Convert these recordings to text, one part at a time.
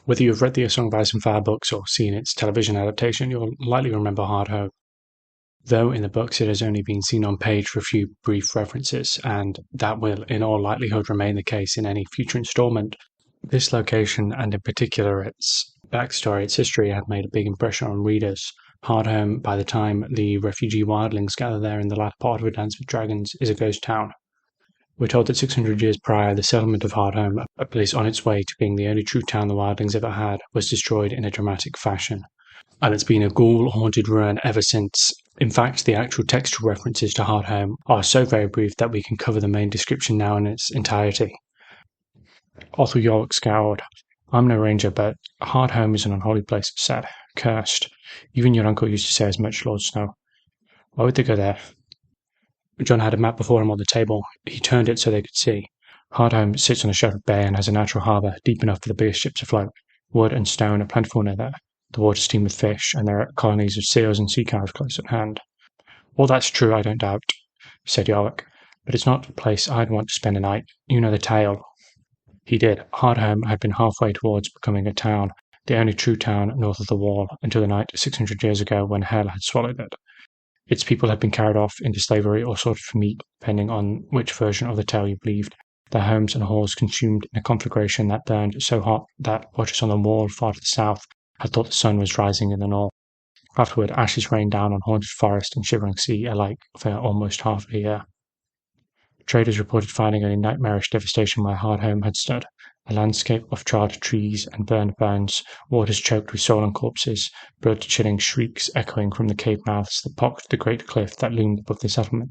Whether you've read the A Song of Ice and Fire books or seen its television adaptation, you'll likely remember Hardhome, though in the books it has only been seen on page for a few brief references, and that will in all likelihood remain the case in any future installment. This location, and in particular its backstory, its history, have made a big impression on readers. Hardhome, by the time the refugee wildlings gather there in the latter part of A Dance with Dragons, is a ghost town. We're told that 600 years prior, the settlement of Hardhome, a place on its way to being the only true town the wildlings ever had, was destroyed in a dramatic fashion. And it's been a ghoul-haunted ruin ever since. In fact, the actual textual references to Hardhome are so very brief that we can cover the main description now in its entirety. Arthur York scowled. I'm no ranger, but Hardhome is an unholy place, said. Cursed. Even your uncle used to say as much, Lord Snow. Why would they go there? John had a map before him on the table. He turned it so they could see. Hardhome sits on a sheltered bay and has a natural harbour deep enough for the biggest ships afloat. Wood and stone are plentiful near there. The waters teem with fish, and there are colonies of seals and sea cows close at hand. All that's true, I don't doubt, said Yarwick, but it's not a place I'd want to spend a night. You know the tale. He did. Hardhome had been halfway towards becoming a town, the only true town north of the wall, until the night 600 years ago when hell had swallowed it. Its people had been carried off into slavery or sorted for meat, depending on which version of the tale you believed. Their homes and halls consumed in a conflagration that burned so hot that watchers on the wall far to the south had thought the sun was rising in the north. Afterward, ashes rained down on haunted forest and shivering sea alike for almost half a year. Traders reported finding a nightmarish devastation where Hardhome had stood, a landscape of charred trees and burned bones, waters choked with sullen corpses, blood-chilling shrieks echoing from the cave mouths that pocked the great cliff that loomed above the settlement.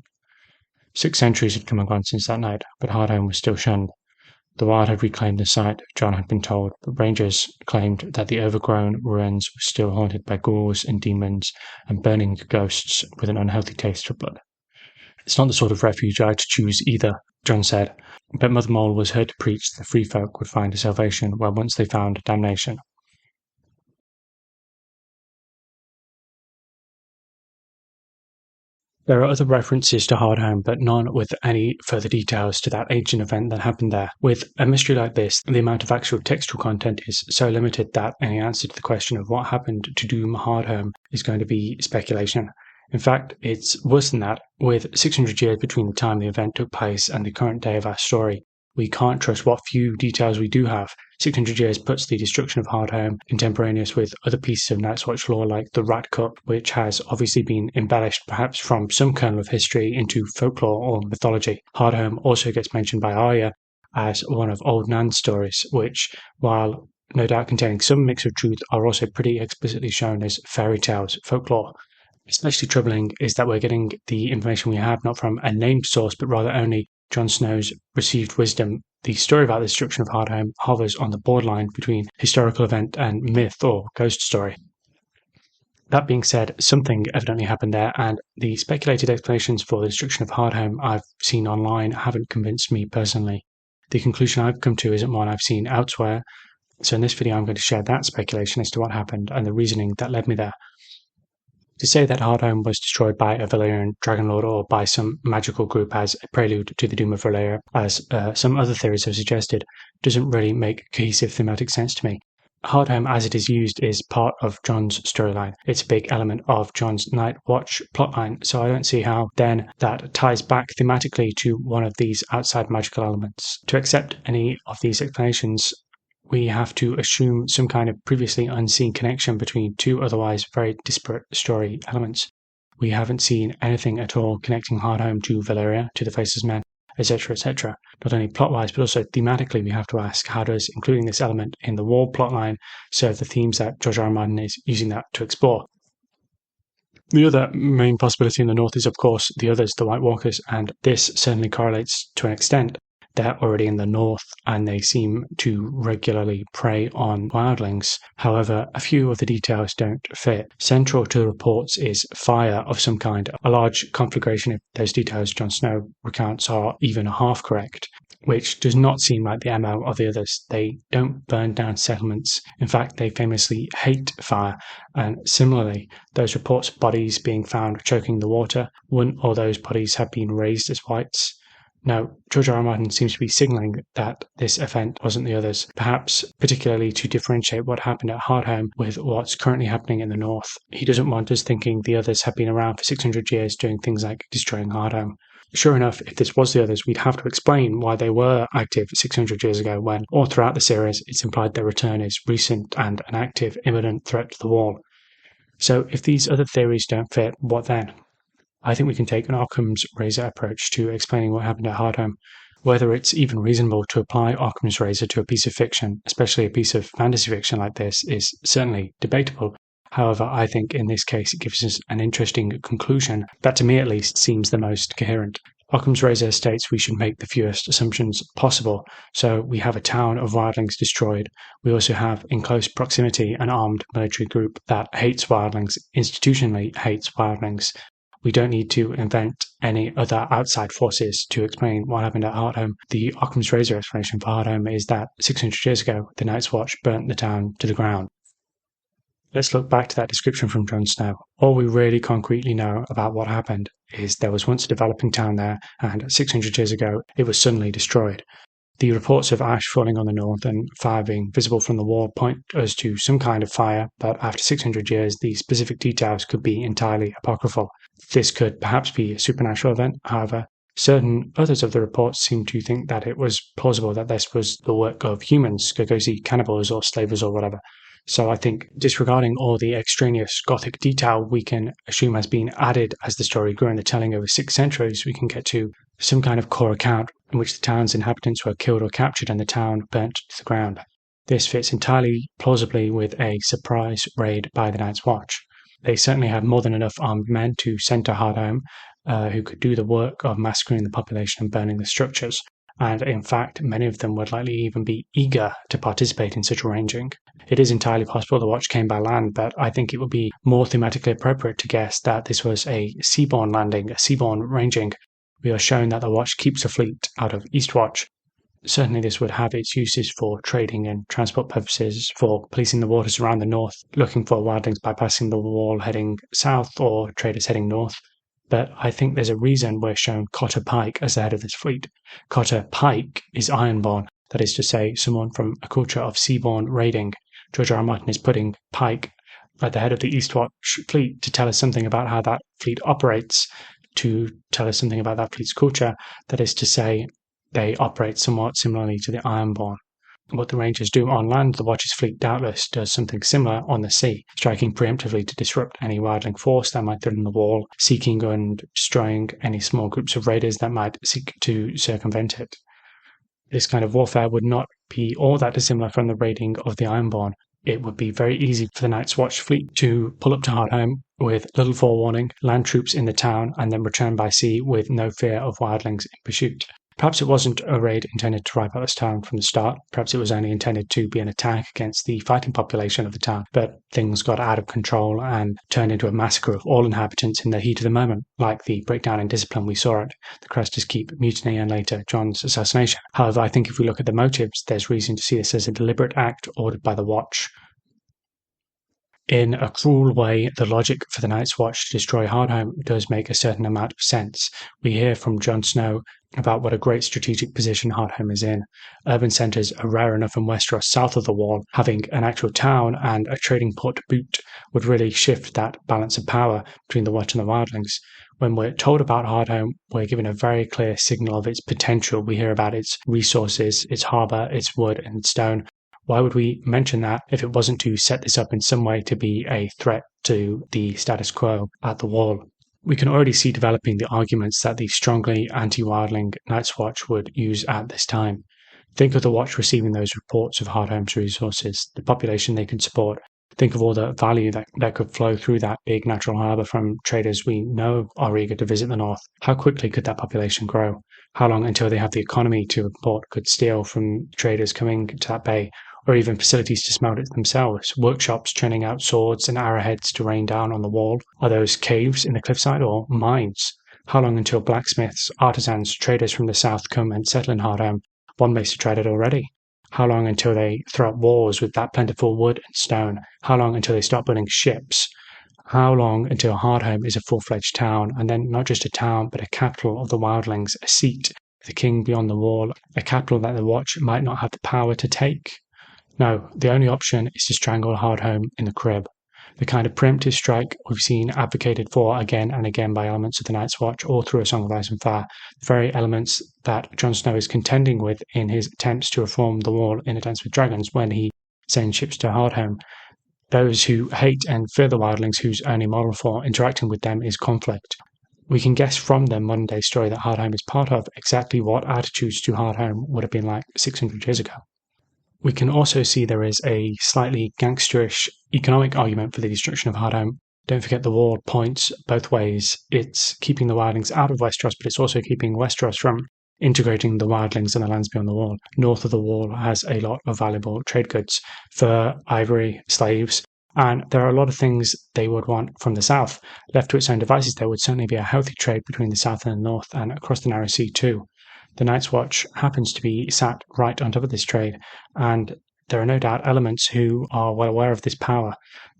6 centuries had come and gone since that night, but Hardhome was still shunned. The wild had reclaimed the site, John had been told, but rangers claimed that the overgrown ruins were still haunted by ghouls and demons and burning ghosts with an unhealthy taste for blood. It's not the sort of refuge I'd choose either, John said, but Mother Mole was heard to preach that the free folk would find a salvation where once they found damnation. There are other references to Hardhome, but none with any further details to that ancient event that happened there. With a mystery like this, the amount of actual textual content is so limited that any answer to the question of what happened to doom Hardhome is going to be speculation. In fact, it's worse than that. With 600 years between the time the event took place and the current day of our story, we can't trust what few details we do have. 600 years puts the destruction of Hardhome contemporaneous with other pieces of Night's Watch lore like the Rat Cup, which has obviously been embellished perhaps from some kernel of history into folklore or mythology. Hardhome also gets mentioned by Arya as one of Old Nan's stories, which, while no doubt containing some mix of truth, are also pretty explicitly shown as fairy tales, folklore. Especially troubling is that we're getting the information we have not from a named source, but rather only Jon Snow's received wisdom. The story about the destruction of Hardhome hovers on the borderline between historical event and myth or ghost story. That being said, something evidently happened there, and the speculated explanations for the destruction of Hardhome I've seen online haven't convinced me personally. The conclusion I've come to isn't one I've seen elsewhere, so in this video I'm going to share that speculation as to what happened and the reasoning that led me there. To say that Hardhome was destroyed by a Valyrian dragonlord or by some magical group as a prelude to the doom of Valyria, as some other theories have suggested, doesn't really make cohesive thematic sense to me. Hardhome, as it is used, is part of Jon's storyline. It's a big element of Jon's Night Watch plotline, so I don't see how, then, that ties back thematically to one of these outside magical elements. To accept any of these explanations, we have to assume some kind of previously unseen connection between two otherwise very disparate story elements. We haven't seen anything at all connecting Hardhome to Valyria, to the Faceless Men, etc., etc. Not only plot-wise, but also thematically, we have to ask, how does including this element in the Wall plotline serve the themes that George R. R. Martin is using that to explore? The other main possibility in the north is, of course, the others, the White Walkers, and this certainly correlates to an extent. They're already in the north, and they seem to regularly prey on wildlings. However, a few of the details don't fit. Central to the reports is fire of some kind, a large conflagration if those details Jon Snow recounts are even half correct, which does not seem like the MO of the others. They don't burn down settlements. In fact, they famously hate fire. And similarly, those reports of bodies being found choking the water, wouldn't all those bodies have been raised as whites? Now, George R. R. Martin seems to be signaling that this event wasn't the others, perhaps particularly to differentiate what happened at Hardhome with what's currently happening in the north. He doesn't want us thinking the others have been around for 600 years doing things like destroying Hardhome. Sure enough, if this was the others, we'd have to explain why they were active 600 years ago when, all throughout the series, it's implied their return is recent and an active, imminent threat to the wall. So if these other theories don't fit, what then? I think we can take an Occam's razor approach to explaining what happened at Hardhome. Whether it's even reasonable to apply Occam's razor to a piece of fiction, especially a piece of fantasy fiction like this, is certainly debatable. However, I think in this case it gives us an interesting conclusion that, to me at least, seems the most coherent. Occam's razor states we should make the fewest assumptions possible. So we have a town of wildlings destroyed. We also have, in close proximity, an armed military group that hates wildlings, institutionally hates wildlings. We don't need to invent any other outside forces to explain what happened at Hardhome. The Occam's razor explanation for Hardhome is that 600 years ago, the Night's Watch burnt the town to the ground. Let's look back to that description from Jon Snow. All we really concretely know about what happened is there was once a developing town there, and 600 years ago, it was suddenly destroyed. The reports of ash falling on the north and fire being visible from the wall point us to some kind of fire, but after 600 years, the specific details could be entirely apocryphal. This could perhaps be a supernatural event, however. Certain others of the reports seem to think that it was plausible that this was the work of humans, Gagosian cannibals or slavers or whatever. So I think disregarding all the extraneous Gothic detail we can assume has been added as the story grew in the telling over 6 centuries, we can get to some kind of core account in which the town's inhabitants were killed or captured and the town burnt to the ground. This fits entirely plausibly with a surprise raid by the Night's Watch. They certainly had more than enough armed men to send to Hardhome, who could do the work of massacring the population and burning the structures. And in fact, many of them would likely even be eager to participate in such a ranging. It is entirely possible the watch came by land, but I think it would be more thematically appropriate to guess that this was a seaborne landing, a seaborne ranging. We are shown that the watch keeps a fleet out of Eastwatch. Certainly this would have its uses for trading and transport purposes, for policing the waters around the north, looking for wildlings bypassing the wall heading south or traders heading north. But I think there's a reason we're shown Cotter Pike as the head of this fleet. Cotter Pike is ironborn, that is to say, someone from a culture of seaborne raiding. George R. R. Martin is putting Pike at the head of the Eastwatch fleet to tell us something about how that fleet operates, to tell us something about that fleet's culture, that is to say, they operate somewhat similarly to the Ironborn. What the Rangers do on land, the Watch's fleet doubtless does something similar on the sea, striking preemptively to disrupt any wildling force that might threaten the wall, seeking and destroying any small groups of raiders that might seek to circumvent it. This kind of warfare would not be all that dissimilar from the raiding of the Ironborn. It would be very easy for the Night's Watch fleet to pull up to Hardhome with little forewarning, land troops in the town, and then return by sea with no fear of wildlings in pursuit. Perhaps it wasn't a raid intended to wipe out this town from the start. Perhaps it was only intended to be an attack against the fighting population of the town. But things got out of control and turned into a massacre of all inhabitants in the heat of the moment, like the breakdown in discipline we saw at the Crestus Keep mutiny and later John's assassination. However, I think if we look at the motives, there's reason to see this as a deliberate act ordered by the Watch. In a cruel way, the logic for the Night's Watch to destroy Hardhome does make a certain amount of sense. We hear from Jon Snow about what a great strategic position Hardhome is in. Urban centres are rare enough in Westeros south of the Wall. Having an actual town and a trading port to boot would really shift that balance of power between the Watch and the Wildlings. When we're told about Hardhome, we're given a very clear signal of its potential. We hear about its resources, its harbour, its wood and its stone. Why would we mention that if it wasn't to set this up in some way to be a threat to the status quo at the Wall? We can already see developing the arguments that the strongly anti-wildling Night's Watch would use at this time. Think of the Watch receiving those reports of Hardhome's resources, the population they can support. Think of all the value that could flow through that big natural harbour from traders we know are eager to visit the north. How quickly could that population grow? How long until they have the economy to import good steel from traders coming to that bay? Or even facilities to smelt it themselves, workshops churning out swords and arrowheads to rain down on the Wall? Are those caves in the cliffside or mines? How long until blacksmiths, artisans, traders from the south come and settle in Hardhome? One may have tried it already. How long until they throw up walls with that plentiful wood and stone? How long until they start building ships? How long until Hardhome is a full-fledged town, and then not just a town, but a capital of the wildlings, a seat with a king beyond the wall, a capital that the Watch might not have the power to take? No, the only option is to strangle Hardhome in the crib. The kind of preemptive strike we've seen advocated for again and again by elements of the Night's Watch all through A Song of Ice and Fire, the very elements that Jon Snow is contending with in his attempts to reform the wall in A Dance with Dragons when he sends ships to Hardhome. Those who hate and fear the wildlings whose only model for interacting with them is conflict. We can guess from the modern-day story that Hardhome is part of exactly what attitudes to Hardhome would have been like 600 years ago. We can also see there is a slightly gangsterish economic argument for the destruction of Hardhome. Don't forget the wall points both ways. It's keeping the wildlings out of Westeros, but it's also keeping Westeros from integrating the wildlings and the lands beyond the wall. North of the wall has a lot of valuable trade goods, fur, ivory, slaves, and there are a lot of things they would want from the south. Left to its own devices, there would certainly be a healthy trade between the south and the north, and across the narrow sea too. The Night's Watch happens to be sat right on top of this trade, and there are no doubt elements who are well aware of this power.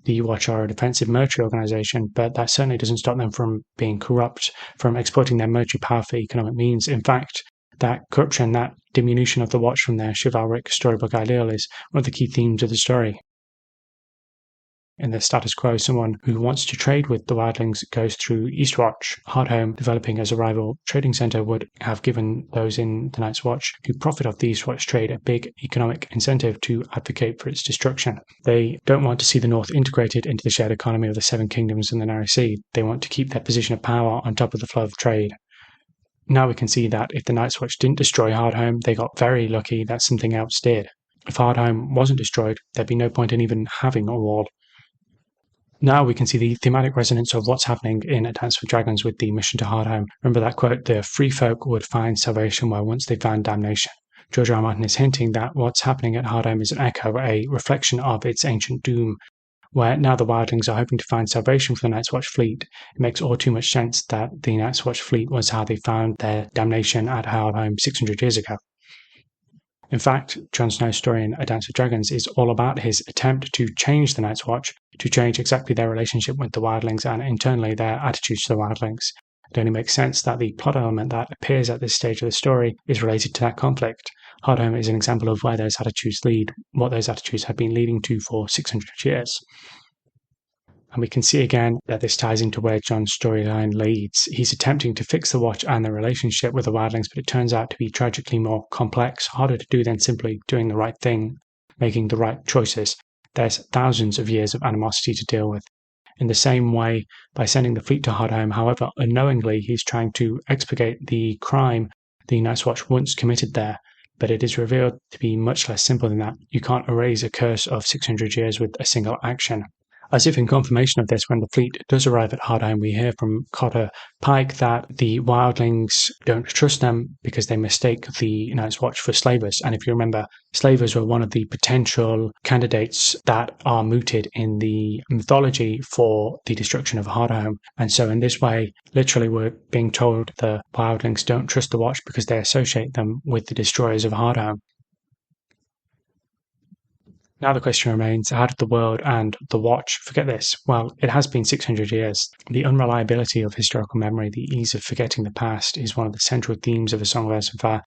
The Watch are a defensive military organization, but that certainly doesn't stop them from being corrupt, from exploiting their military power for economic means. In fact, that corruption, that diminution of the Watch from their chivalric storybook ideal is one of the key themes of the story. In the status quo, someone who wants to trade with the wildlings goes through Eastwatch. Hardhome, developing as a rival trading centre, would have given those in the Night's Watch who profit off the Eastwatch trade a big economic incentive to advocate for its destruction. They don't want to see the North integrated into the shared economy of the Seven Kingdoms and the Narrow Sea. They want to keep their position of power on top of the flow of trade. Now we can see that if the Night's Watch didn't destroy Hardhome, they got very lucky that something else did. If Hardhome wasn't destroyed, there'd be no point in even having a wall. Now we can see the thematic resonance of what's happening in A Dance with Dragons with the mission to Hardhome. Remember that quote, the free folk would find salvation where once they found damnation. George R. R. Martin is hinting that what's happening at Hardhome is an echo, a reflection of its ancient doom, where now the wildlings are hoping to find salvation for the Night's Watch fleet. It makes all too much sense that the Night's Watch fleet was how they found their damnation at Hardhome 600 years ago. In fact, Jon Snow's story in A Dance with Dragons is all about his attempt to change the Night's Watch, to change exactly their relationship with the wildlings and internally their attitudes to the wildlings. It only makes sense that the plot element that appears at this stage of the story is related to that conflict. Hardhome is an example of where those attitudes lead, what those attitudes have been leading to for 600 years. And we can see again that this ties into where Jon's storyline leads. He's attempting to fix the Watch and their relationship with the wildlings, but it turns out to be tragically more complex, harder to do than simply doing the right thing, making the right choices. There's thousands of years of animosity to deal with. In the same way, by sending the fleet to Hardhome, however unknowingly, he's trying to expurgate the crime the Night's Watch once committed there. But it is revealed to be much less simple than that. You can't erase a curse of 600 years with a single action. As if in confirmation of this, when the fleet does arrive at Hardhome, we hear from Cotter Pike that the wildlings don't trust them because they mistake the Night's Watch for slavers. And if you remember, slavers were one of the potential candidates that are mooted in the mythology for the destruction of Hardhome. And so in this way, literally we're being told the wildlings don't trust the Watch because they associate them with the destroyers of Hardhome. Now the question remains, how did the world and the Watch forget this? Well, it has been 600 years. The unreliability of historical memory, the ease of forgetting the past, is one of the central themes of A Song of Ice and Fire.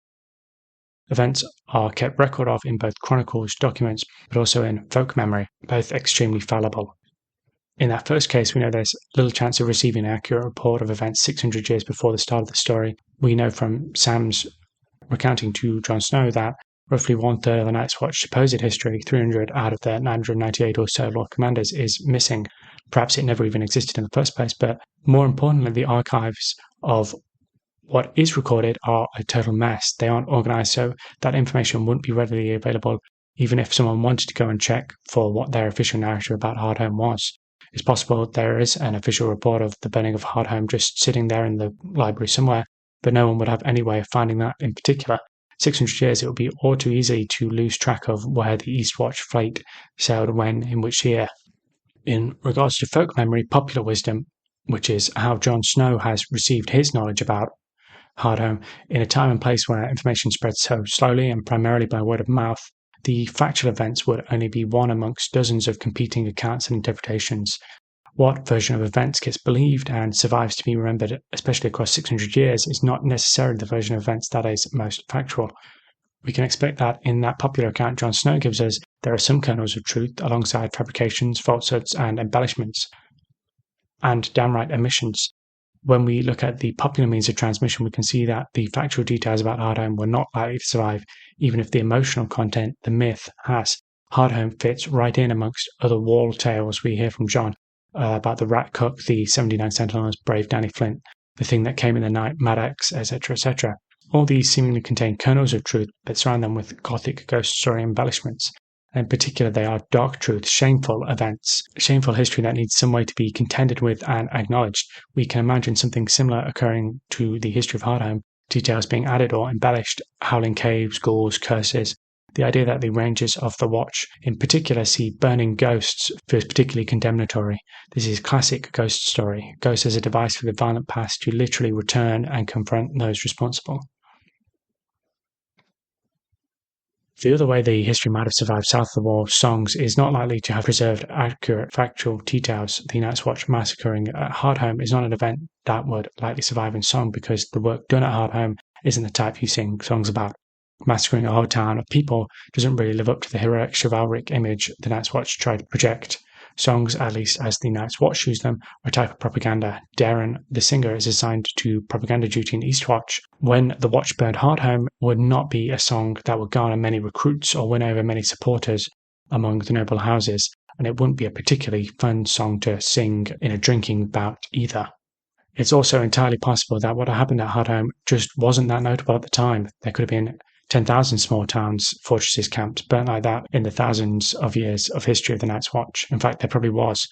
Events are kept record of in both chronicles, documents, but also in folk memory, both extremely fallible. In that first case, we know there's little chance of receiving an accurate report of events 600 years before the start of the story. We know from Sam's recounting to Jon Snow that roughly one-third of the Night's Watch supposed history, 300 out of their 998 or so Lord Commanders, is missing. Perhaps it never even existed in the first place, but more importantly, the archives of what is recorded are a total mess. They aren't organized, so that information wouldn't be readily available, even if someone wanted to go and check for what their official narrative about Hardhome was. It's possible there is an official report of the burning of Hardhome just sitting there in the library somewhere, but no one would have any way of finding that in particular. 600 years, it would be all too easy to lose track of where the Eastwatch fleet sailed when, in which year. In regards to folk memory, popular wisdom, which is how Jon Snow has received his knowledge about Hardhome, in a time and place where information spreads so slowly and primarily by word of mouth, the factual events would only be one amongst dozens of competing accounts and interpretations. what version of events gets believed and survives to be remembered, especially across 600 years, is not necessarily the version of events that is most factual. We can expect that in that popular account Jon Snow gives us, there are some kernels of truth alongside fabrications, falsehoods, and embellishments, and downright omissions. When we look at the popular means of transmission, we can see that the factual details about Hardhome were not likely to survive, even if the emotional content, the myth, has. Hardhome fits right in amongst other wall tales we hear from Jon about the Rat Cook, the 79 Sentinels, Brave Danny Flint, the Thing That Came in the Night, Maddox, etc., etc. All these seemingly contain kernels of truth, but surround them with gothic ghost story embellishments. In particular, they are dark truths, shameful events, shameful history that needs some way to be contended with and acknowledged. We can imagine something similar occurring to the history of Hardhome, details being added or embellished, howling caves, ghouls, curses. The idea that the Rangers of the Watch, in particular, see burning ghosts feels particularly condemnatory. This is classic ghost story. Ghosts as a device for the violent past to literally return and confront those responsible. The other way the history might have survived south of the wall, songs, is not likely to have preserved accurate factual details. The Night's Watch massacring at Hardhome is not an event that would likely survive in song because the work done at Hardhome isn't the type you sing songs about. Massacring a whole town of people doesn't really live up to the heroic chivalric image the Night's Watch tried to project. Songs, at least as the Night's Watch use them, are a type of propaganda. Darren, the singer, is assigned to propaganda duty in Eastwatch. When the Watch burned Hardhome would not be a song that would garner many recruits or win over many supporters among the noble houses, and it wouldn't be a particularly fun song to sing in a drinking bout either. It's also entirely possible that what happened at Hardhome just wasn't that notable at the time. There could have been 10,000 small towns, fortresses, camps burnt like that in the thousands of years of history of the Night's Watch. In fact, there probably was.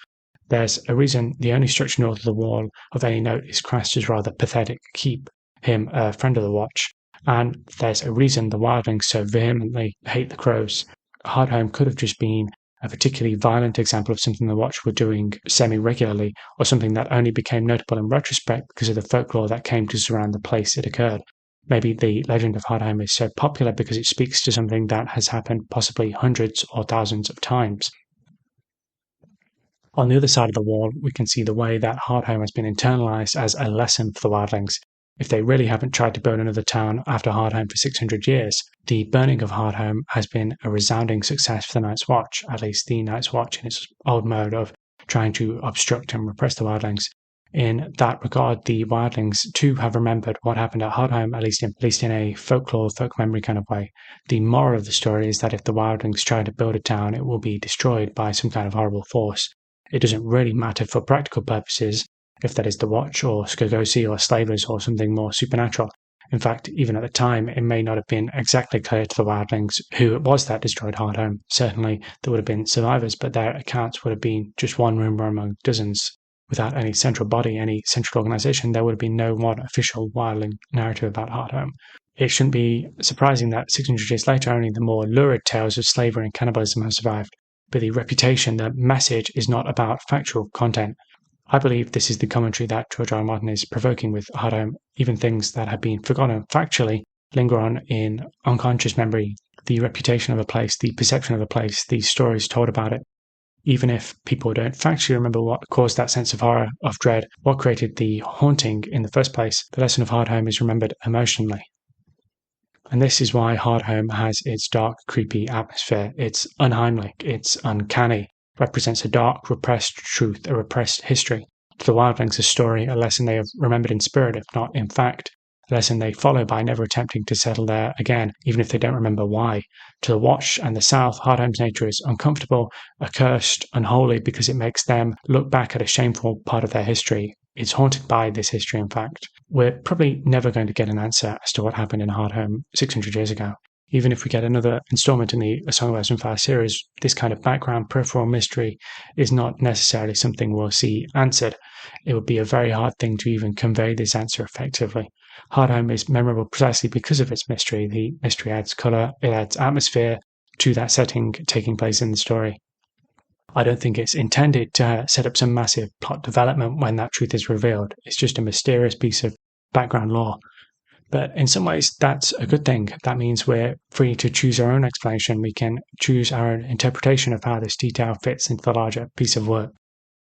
There's a reason the only structure north of the wall of any note is Craster's rather pathetic keep, him a friend of the Watch, and there's a reason the wildlings so vehemently hate the crows. Hardhome could have just been a particularly violent example of something the Watch were doing semi-regularly, or something that only became notable in retrospect because of the folklore that came to surround the place it occurred. Maybe the legend of Hardhome is so popular because it speaks to something that has happened possibly hundreds or thousands of times. On the other side of the wall, we can see the way that Hardhome has been internalized as a lesson for the wildlings. If they really haven't tried to burn another town after Hardhome for 600 years, the burning of Hardhome has been a resounding success for the Night's Watch, at least the Night's Watch in its old mode of trying to obstruct and repress the wildlings. In that regard, the wildlings too have remembered what happened at Hardhome, at least in a folklore, folk memory kind of way. The moral of the story is that if the wildlings try to build a town, it will be destroyed by some kind of horrible force. It doesn't really matter for practical purposes if that is the Watch or Skogosi or slavers or something more supernatural. In fact, even at the time, it may not have been exactly clear to the wildlings who it was that destroyed Hardhome. Certainly, there would have been survivors, but their accounts would have been just one rumor among dozens. Without any central body, any central organization, there would have been no one official wildling narrative about Hardhome. It shouldn't be surprising that 600 years later, only the more lurid tales of slavery and cannibalism have survived. But the reputation, the message, is not about factual content. I believe this is the commentary that George R. R. Martin is provoking with Hardhome. Even things that have been forgotten factually linger on in unconscious memory. The reputation of a place, the perception of a place, the stories told about it. Even if people don't factually remember what caused that sense of horror, of dread, what created the haunting in the first place, the lesson of Hardhome is remembered emotionally. And this is why Hardhome has its dark, creepy atmosphere. It's unheimlich, it's uncanny, represents a dark, repressed truth, a repressed history. To the wildlings, a story, a lesson they have remembered in spirit, if not in fact. A lesson they follow by never attempting to settle there again, even if they don't remember why. To the Watch and the South, Hardhome's nature is uncomfortable, accursed, unholy, because it makes them look back at a shameful part of their history. It's haunted by this history, in fact. We're probably never going to get an answer as to what happened in Hardhome 600 years ago. Even if we get another installment in the A Song of Ice and Fire series, this kind of background peripheral mystery is not necessarily something we'll see answered. It would be a very hard thing to even convey this answer effectively. Hardhome is memorable precisely because of its mystery. The mystery adds colour, it adds atmosphere to that setting taking place in the story. I don't think it's intended to set up some massive plot development when that truth is revealed. It's just a mysterious piece of background lore. But in some ways, that's a good thing. That means we're free to choose our own explanation. We can choose our own interpretation of how this detail fits into the larger piece of work.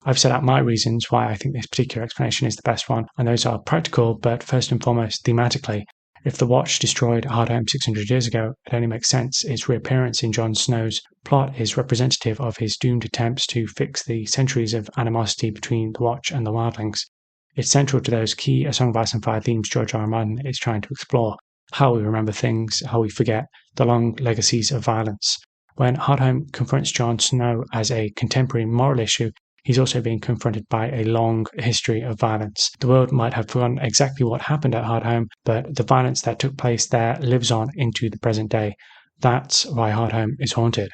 I've set out my reasons why I think this particular explanation is the best one, and those are practical, but first and foremost, thematically. If the watch destroyed Hardhome 600 years ago, it only makes sense its reappearance in Jon Snow's plot is representative of his doomed attempts to fix the centuries of animosity between the Watch and the Wildlings. It's central to those key A Song of Ice and Fire themes George R. R. Martin is trying to explore: how we remember things, how we forget, the long legacies of violence. When Hardhome confronts Jon Snow as a contemporary moral issue, he's also being confronted by a long history of violence. The world might have forgotten exactly what happened at Hardhome, but the violence that took place there lives on into the present day. That's why Hardhome is haunted.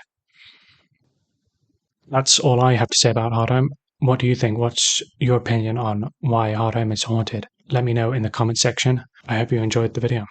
That's all I have to say about Hardhome. What do you think? What's your opinion on why Hardhome is haunted? Let me know in the comment section. I hope you enjoyed the video.